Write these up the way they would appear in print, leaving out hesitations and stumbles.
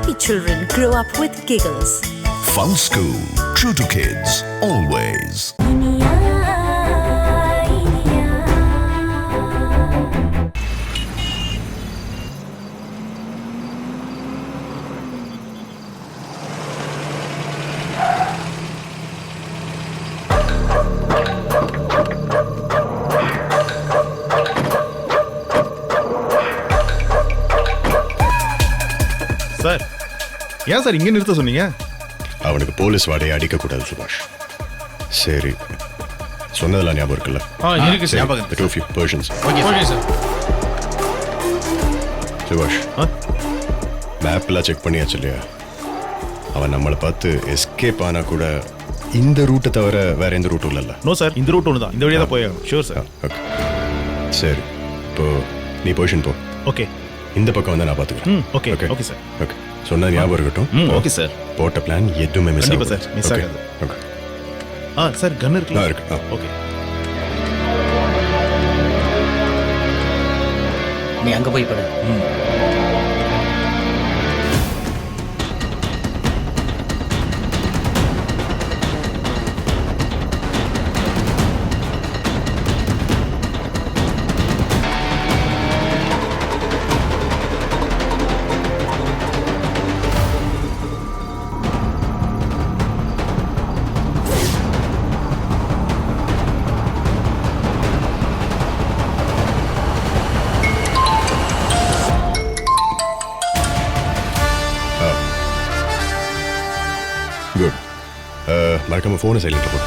happy children grow up with giggles. Fun School. True to kids. Always. Sir ஏன் sir இங்கே நிறுத்த சொன்னீங்க? அவனுக்கு போலீஸ் வாடையை அடிக்கக்கூடாது சுபாஷ். சரி, சொன்னதெல்லாம் ஞாபகம் இருக்குல்ல? இருக்கு சார். ஞாபகம் the two of you Persians. Okay sir. சுபாஷ், மேப்லாம் செக் பண்ணியாச்சு இல்லையா? அவன் நம்மளை பார்த்து எஸ்கேப் ஆனால் கூட இந்த ரூட்டை தவிர வேற எந்த ரூட்டும் இல்லைல்ல? நோ சார், இந்த ரூட் ஒன்று தான். இந்த வழியாக தான் போயாகும். Sure sir. ஓகே சரி, இப்போ நீ பொசிஷன் போ. ஓகே, இந்த பக்கம் வந்து நான் பார்த்துக்கிறேன். Okay okay okay sir. Okay, சொன்ன ஞாபகம் இருக்கட்டும். Okay sir. போட்ட பிளான் எதுவுமே மிஸ் கண்டிப்பா சார், மிஸ் ஆகாது. ஓகே சார், கன் இருக்குல்ல? இருக்கு. ஓகே, நீ அங்க போய் படு. குட். மறக்காம ஃபோனை சைலண்ட்ல போடு.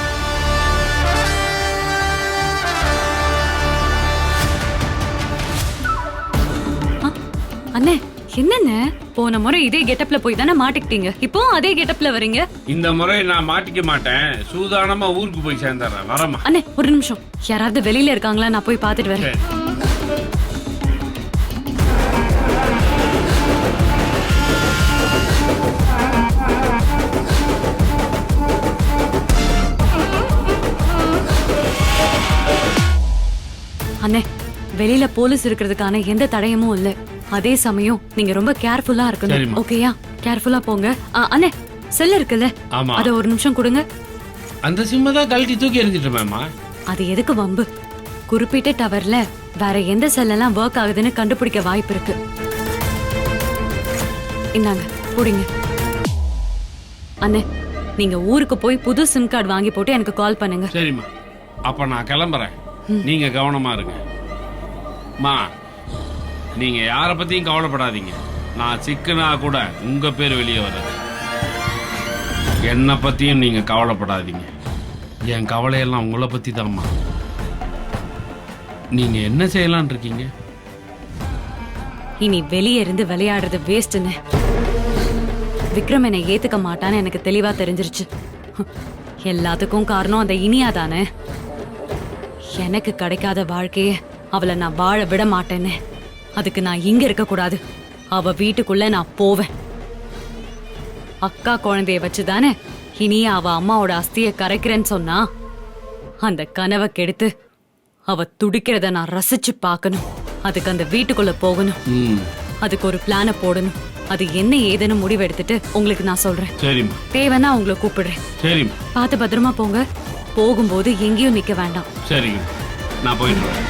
அண்ணே, என்னண்ணே போன முறை இதே கெட்டப்ல போய் தானே மாட்டிக்கிட்டீங்க, இப்போ அதே கெட்டப்ல வரீங்க? இந்த முறை நான் மாட்டிக்க மாட்டேன். சூதானமா ஊருக்கு போய் சேர்ந்துறேன். வரமா அண்ணே, ஒரு நிமிஷம். யாராவது வெளியில இருக்காங்களா? நான் போய் பார்த்துட்டு வரேன். அண்ணே, வெளியில போலீஸ் இருக்கிறதுக்கான எந்த தடயமும் இல்ல. அதே சமயம் நீங்க ரொம்ப கேர்ஃபுல்லா இருக்கணும். ஓகேயா? கேர்ஃபுல்லா போங்க. அண்ணே, செல் இருக்குல்ல, அத ஒரு நிமிஷம் கொடுங்க. அந்த சிம்ம தான் கழட்டி தூக்கி எறிஞ்சிட்டேன்மா. அது எதுக்கு வம்பு? குறிப்பிட்ட டவர்ல வேற எந்த செல்லெல்லாம் ஒர்க் ஆகுதுன்னு கண்டுபிடிக்க வாய்ப்பு இருக்கு. இந்தாங்க, புடிங்க. அண்ணே, நீங்க ஊருக்கு போய் புது சிம் கார்டு வாங்கி போட்டு எனக்கு கால் பண்ணுங்க. சரிம்மா, அப்ப நான் கிளம்புறேன். நீங்க கவனமா இருங்க. மா, நீங்க யார பத்தியும் கவலைப்படாதீங்க. நான் சிக்கனா கூட உங்க பேர் வெளியே வர்றது. என்ன பத்தியும் நீங்க கவலைப்படாதீங்க. என் கவலையெல்லாம் உங்களை பத்தி தான்மா. நீங்க என்ன செய்யலான் இருக்கீங்க? இனி வெளியே இருந்து விளையாடுறது வேஸ்ட்னு. விக்ரம் என்னை ஏத்துக்க மாட்டான்னு எனக்கு தெளிவா தெரிஞ்சிருச்சு. எல்லாத்துக்கும் காரணம் அந்த இனியா தானே. எனக்கு கிடைக்காத வாழ்க்கைய அவளை நான் வாழ விட மாட்டேன்னு. அதுக்கு நான் இங்க இருக்க கூடாது. அவ வீட்டுக்குள்ள நான் போவேன். அக்கா குழந்தைய வச்சுதானே இனியா அவ அம்மாவோட அஸ்திய கரைக்கிறேன்னு சொன்னா. அந்த கனவை கெடுத்து அவ துடிக்கிறத நான் ரசிச்சு பார்க்கணும். அதுக்கு அந்த வீட்டுக்குள்ள போகணும். அதுக்கு ஒரு பிளான போடணும். அது என்ன ஏதுன்னு முடிவெடுத்துட்டு உங்களுக்கு நான் சொல்றேன். சரிம்மா. தேவைன்னா உங்களை கூப்பிடுறேன். சரிம்மா. பார்த்து பத்திரமா போங்க. போகும்போது எங்கேயும் நிக்க வேண்டாம். சரிங்க, நான் போயிட்டு வரேன்.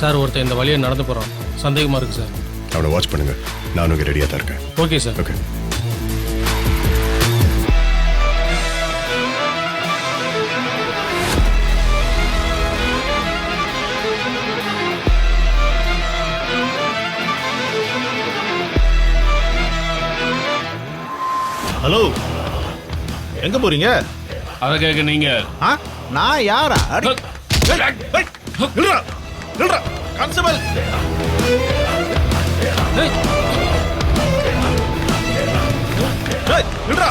சார் ஒருத்தன் இந்த வழியை நடந்து போகிறான், சந்தேகமாக இருக்குது சார். அவனை வாட்ச் பண்ணுங்க, நானும் இங்கே ரெடியாக தான் இருக்கேன். Okay sir. ஓகே. ஹலோ, எங்க போறீங்க? அதை கேட்க நீங்க ஆ, நான் யாரா? அடி. ஏய், ஏய், நில்றா, நில்றா. கான்ஸ்டபிள். ஏய், நில்றா,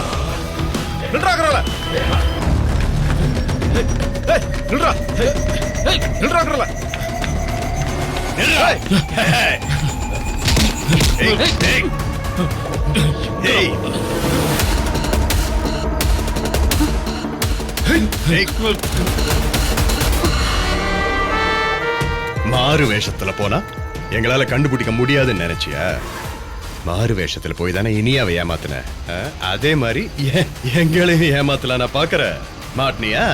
நில்றாங்கறல. ஏய், நில்றா. ஏய், நில்றாங்கறல. நில்றா. ஏய், ஏய், ஏய். மாறு வேஷத்துல போனா எங்களால கண்டுபிடிக்க முடியாதுன்னு நினைச்சியா? மாறு வேஷத்துல போய் தானே இனியாவை ஏமாத்தின. அதே மாதிரி எங்களையும் ஏமாத்தல நான் பாக்குற மாட்டினியா?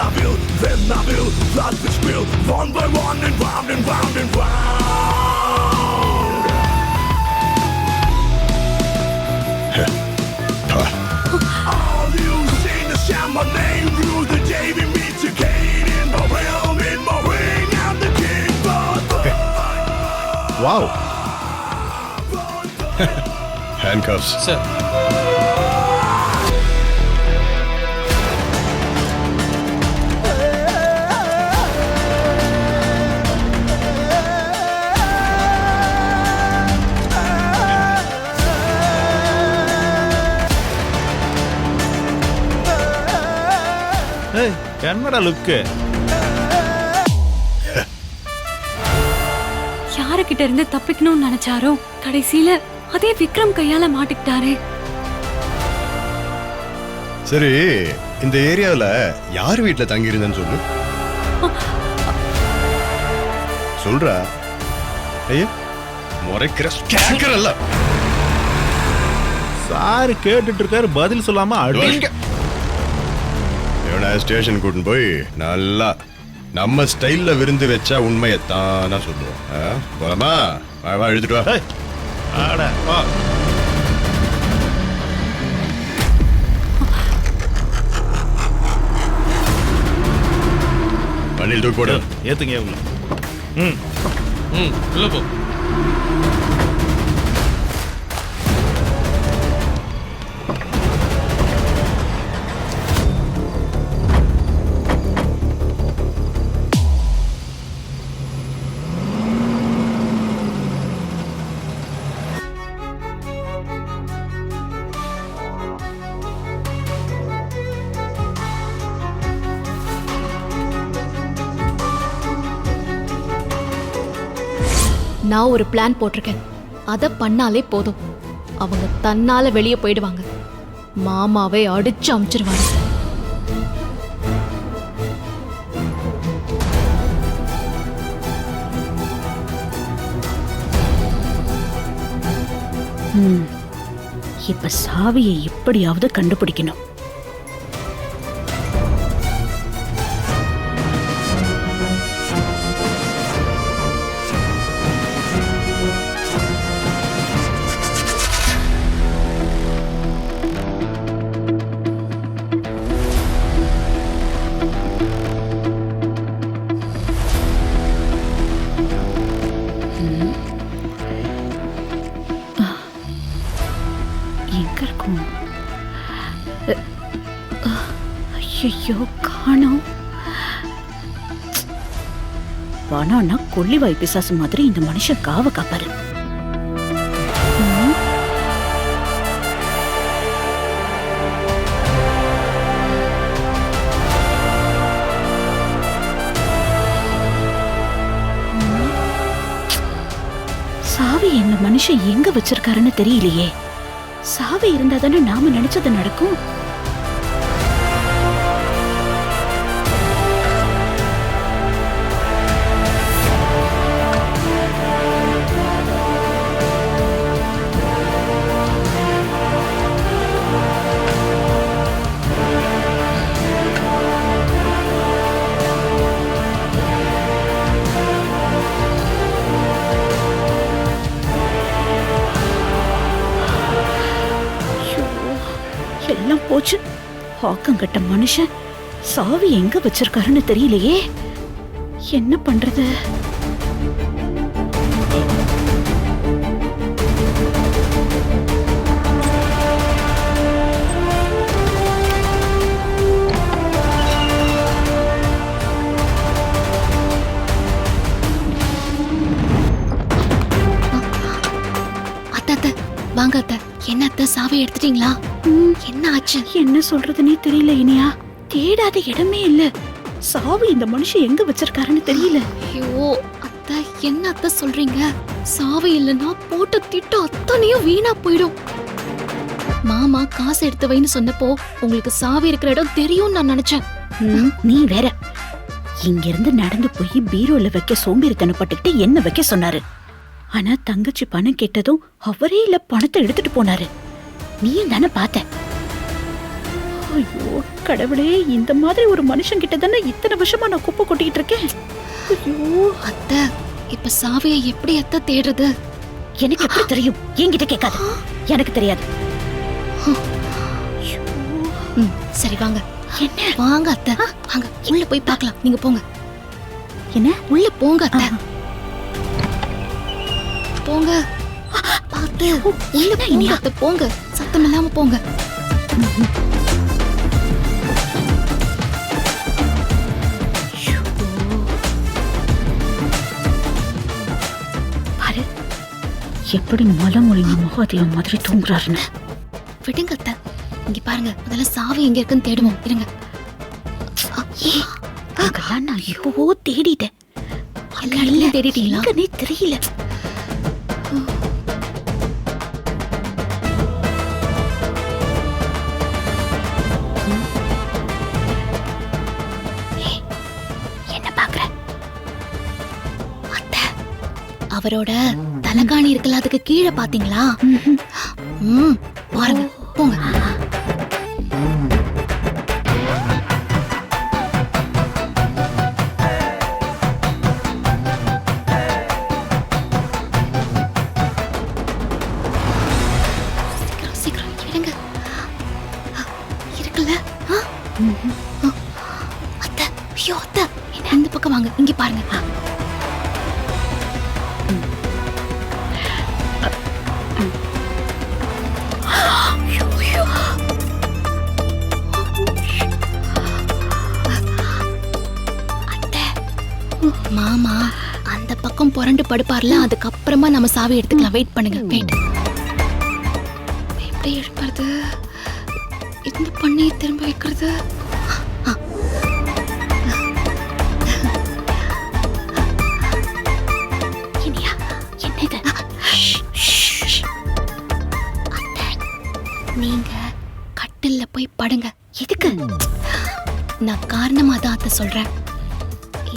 I will, then I will, blood which will, one by one and round and round and round. All you seen to shout my name through the day we meet again in my realm, in my ring, I'm the king, Wow. Handcuffs. Sir. என்னடா லுக்கு? யாருக்கிட்ட இருந்து தப்பிக்கணும்னு நினைச்சாரோ கடைசியில அதே விக்ரம் கையால மாட்டிக்கிட்டாரே. சரி, இந்த ஏரியாவில் யார் வீட்டில் தங்கி இருந்தேன்னு சொல்லு. சொல்றா. ஐயா, முறைக்கிற கேட்கறல்ல. சார் கேட்டுட்டு இருக்காரு, பதில் சொல்லாம அடிங்க. ஸ்டேஷன் கூட்டின்னு போய் நல்லா நம்ம ஸ்டைல்ல விருந்து வச்சா உண்மையை தானா சொல்லுவோம். போலாமா? வா, எழுதிட்டு வா. வா. வண்டியில் தூக்கி போடு. ஏத்துங்க உள்ள. உள்ள போ. நான் ஒரு பிளான் போட்டிருக்கேன். அதை பண்ணாலே போதும், அவங்க தன்னால வெளியே போயிடுவாங்க. மாமாவை அடிச்சு அமிச்சிருவாங்க. இப்ப சாவியை எப்படியாவது கண்டுபிடிக்கணும். ஐயோ, காணோம். பணம்னா கொள்ளிவாய் பிசாசு மாதிரி இந்த மனுஷன் காவ காப்பாரு. சாவி இந்த மனுஷன் எங்க வச்சிருக்காருன்னு தெரியலையே. சாவி இருந்தா தானே நாம நினைச்சது நடக்கும். எல்லாம் போச்சு. ஆக்கங்கட்ட மனுஷன் சாவி எங்க வச்சிருக்காருன்னு தெரியலையே. என்ன பண்றது? அத்தை வாங்க அத்தை. என்ன அத்தை சாவி எடுத்துட்டீங்களா? என்ன ஆச்சு? என்ன சொல்றதுன்னே தெரியல இனியா. தேடாத இடமே இல்ல. சாவி இந்த மனுஷன் எங்க வச்சிருக்காருன்னு தெரியல. ஐயோ அத்தை, என்ன அத்தை சொல்றீங்க? சாவி இல்லைன்னா போட்டு திட்டு அத்தனையும் வீணா போயிடும். மாமா காசு எடுத்து வைன்னு சொன்னப்போ உங்களுக்கு சாவி இருக்கிற இடம் தெரியும் நான் நினைச்சேன். நீ வேற இங்க இருந்து நடந்து போய் பீரோல வைக்க சோம்பேறித்தனப்பட்டுக்கிட்டு என்ன வைக்க சொன்னாரு. ஆனா தங்கச்சி பணம் கேட்டதும் அவரே இல்ல பணத்தை எடுத்துட்டு போனாரு. நீயும் தானே பார்த்த. ஐயோ கடவுளே, இந்த மாதிரி ஒரு மனுஷன் கிட்ட தானே இத்தனை வருஷமா நான் குப்பை கொட்டிக்கிட்டு இருக்கேன். ஐயோ அத்தை, இப்ப சாவியை எப்படி அத்தை தேடுறது? எனக்கு எப்படி தெரியும்? என்கிட்ட கேட்காத. எனக்கு தெரியாது. சரி வாங்க. என்ன? வாங்க அத்தை, வாங்க உள்ள போய் பார்க்கலாம். நீங்க போங்க. என்ன? உள்ள போங்க அத்தை. போங்க. பார்த்து உள்ள போங்க அத்தை, போங்க. சத்தம் இல்லாம போங்க. பாரு எப்படி மலமொழிங்க மகாதேவ மாதிரி தூங்குறாருன்னு. விடுங்க அத்தை. இங்க பாருங்க, முதல்ல சாவி எங்க இருக்குன்னு தேடுவோம். இருங்க. அங்கெல்லாம் நான் எப்பவோ தேடிட்டேன். எல்லா இடத்துலயும் தேடிட்டீங்களா? எங்கன்னே தெரியல. என்ன பாக்குற? அத்தை, அவரோட தலகாணி இருக்குல்ல, அதுக்கு கீழே பாத்தீங்களா? பாருங்க, போங்க. சீக்கிரம் இருங்க. இருக்குல்ல? அத்தை, ஐயோ அத்தை, இந்த பக்கம் வாங்க. இங்க பாருங்க. மாமா அந்த பக்கம் புரண்டு படுப்பார்ல, அதுக்கப்புறமா நம்ம சாவி எடுத்துக்கலாம். வெயிட் பண்ணுங்க. வெயிட். எப்படி எடுப்பது? இந்த பண்ணி திரும்ப வைக்கிறது? இனியா, என்னது? நீங்க கட்டில்ல போய் படுங்க. எதுக்கு? நான் காரணமா தான் அத்தை சொல்றேன்.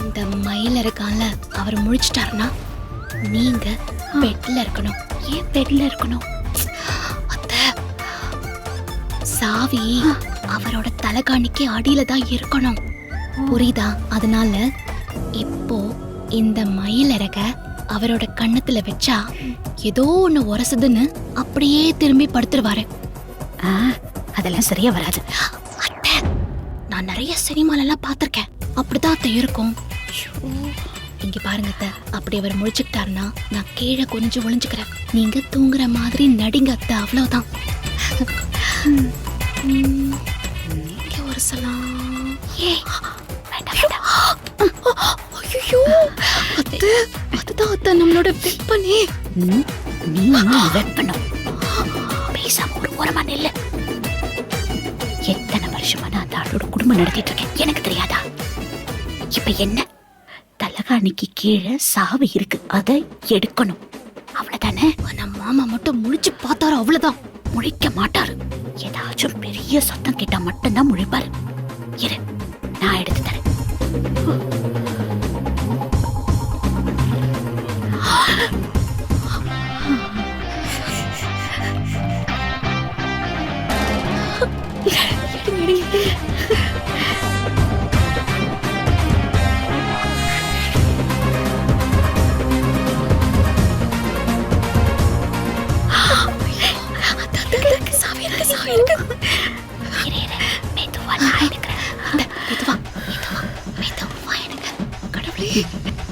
இந்த மயில இருக்கான்ல, அவர் முழிச்சிட்டாருன்னா நீங்க பெட்ல இருக்கணும். ஏன் பெட்ல இருக்கணும்? அத்தை, சாவி அவரோட தலகாணிக்கு அடியில தான் இருக்கணும். புரியுதா? அதனால இப்போ இந்த மயில் இறக அவரோட கண்ணத்துல வச்சா ஏதோ ஒண்ணு உரசுதுன்னு அப்படியே திரும்பி படுத்துருவாரு. அதெல்லாம் சரியா வராது. அத்தை, நான் நிறைய சினிமாலெல்லாம் பார்த்திருக்கேன். அப்படிதான் அத்தை இருக்கும். இங்க பாருங்க அத்தை, அப்படி அவர் முழிச்சுக்கிட்டாருன்னா நான் கீழே கொஞ்சம் ஒளிஞ்சுக்கிறேன். நீங்க தூங்குற மாதிரி நடிங்க அத்தை, அவ்வளவுதான். இங்க ஒரு சலாம். ஐயோ அத்தை, அதுதான் அத்தை நம்மளோட வெப்பனே. நீ வெப்பனும். பேசாம ஒரு ஓரமா நில்லு. எத்தனை வருஷமா நான் அந்த ஆளோட குடும்பம் நடத்திட்டு இருக்கேன். எனக்கு தெரியாதா? இப்ப என்ன? தலகாணிக்கு கீழே சாவி இருக்கு, அதை எடுக்கணும். அவ்வளவுதானே? ஆனா மாமா மட்டும் முழிச்சு பார்த்தாரு, அவ்வளவுதான். முழிக்க மாட்டாரு. ஏதாச்சும் பெரிய சத்தம் கேட்டா மட்டும்தான் முழிப்பாரு. இரு, நான் எடுத்து தரேன்.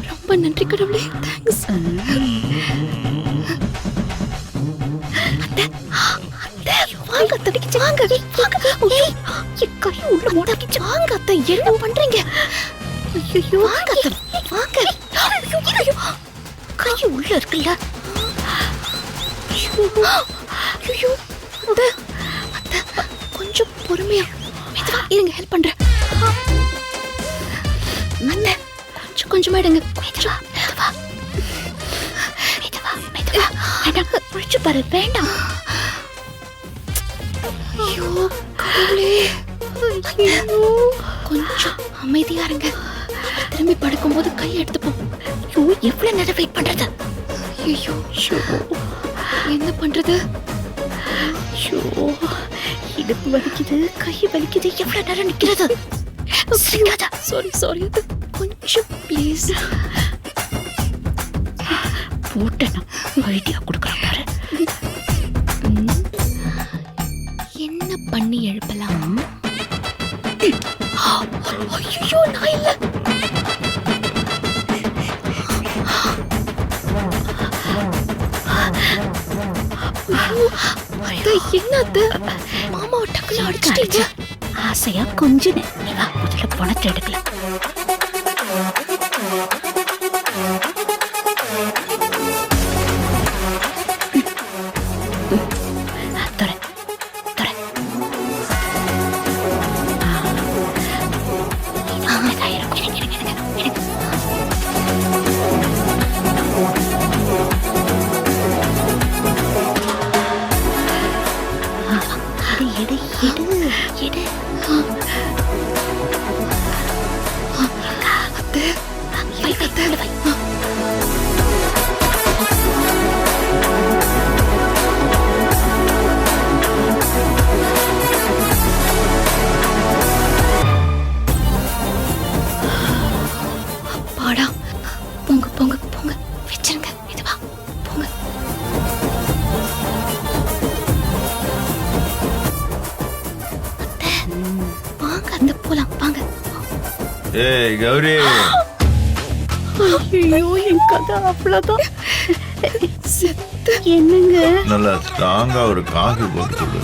ரொம்ப நன்றி கடவுளே. தேங்க்ஸ். வாங்க தடிக்கிச்சு. வாங்க வாங்க. ஏய், என் கை உள்ள முடக்கிச்சு. வாங்க அத்தை, என்ன பண்றீங்க? ஐயோ, வாங்க அத்தை, வாங்க. ஐயோ, கை உள்ள இருக்குல்ல. ஐயோ, அத்தை, அத்தை, கொஞ்சம் பொறுமையா மெதுவா இருங்க, ஹெல்ப் பண்றேன். அத்தை, கொஞ்சம் கொஞ்சமா எடுங்க. மெதுவா மெதுவா மெதுவா மெதுவா. வேண்டாம், முடிச்சு பாரு. வேண்டாம். ஐயோ கடவுளே. ஐயோ, கொஞ்சம் அமைதியா இருங்க. திரும்பி படுக்கும்போது கை எடுத்துப்போம். ஐயோ, எவ்வளவு நேரம் வெயிட் பண்றது? ஐயோ, என்ன பண்றது? ஐயோ, இடுப்பு வலிக்குது, கை வலிக்குது. எவ்வளவு நேரம் நிக்கிறது? சாரி சாரி, கொஞ்சம் ப்ளீஸ். போட்டேன், ஐடியா கொடுக்குறேன் பாரு. என்ன பண்ணி எழுப்பலாம்? ஐயோ, நான் இல்ல. என்னது? மாமா டக்குல அடிச்சிட்டீங்க. ஆசையா கொஞ்சம் முதல்ல பணத்தை எடுக்கல. பாடா, போங்க போங்க போங்க, வச்சிருங்க. இதுவா போங்க. அத்தை, வாங்க அத்தை, போலாம் வாங்க. ஏய் கௌரி, ஐயோ, என் கதை அவ்வளவுதான். என்னங்க? நல்லா ஸ்ட்ராங்கா ஒரு காஃபி போட்டு கொடு.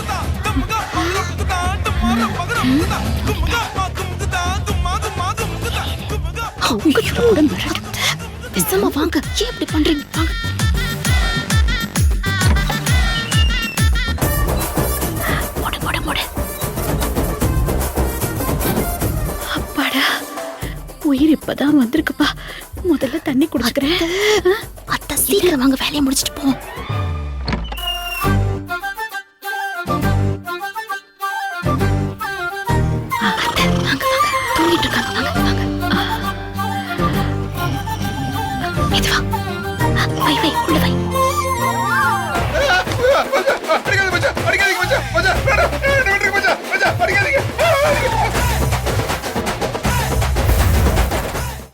பேசாம வாங்க. ஏன் இப்படி பண்றீங்க? வாங்க. போடு போடு போடு. அப்பாடா, உயிர் இப்பதான் வந்திருக்குப்பா. முதல்ல தண்ணி குடிச்சுக்கிறேன். அத்தை, சீக்கிரம் வாங்க, வேலையை முடிச்சிட்டு போவோம். அத்தை, வாங்க வாங்க, தூங்கிட்டு இருக்காங்க. வாங்க வாங்க. மெதுவா. வை வை, உள்ள வை.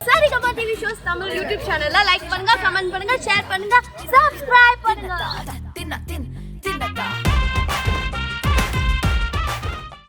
Saregama TV shows Tamil YouTube சேனல்ல லைக் பண்ணுங்க, கமெண்ட் பண்ணுங்க, ஷேர் பண்ணுங்க,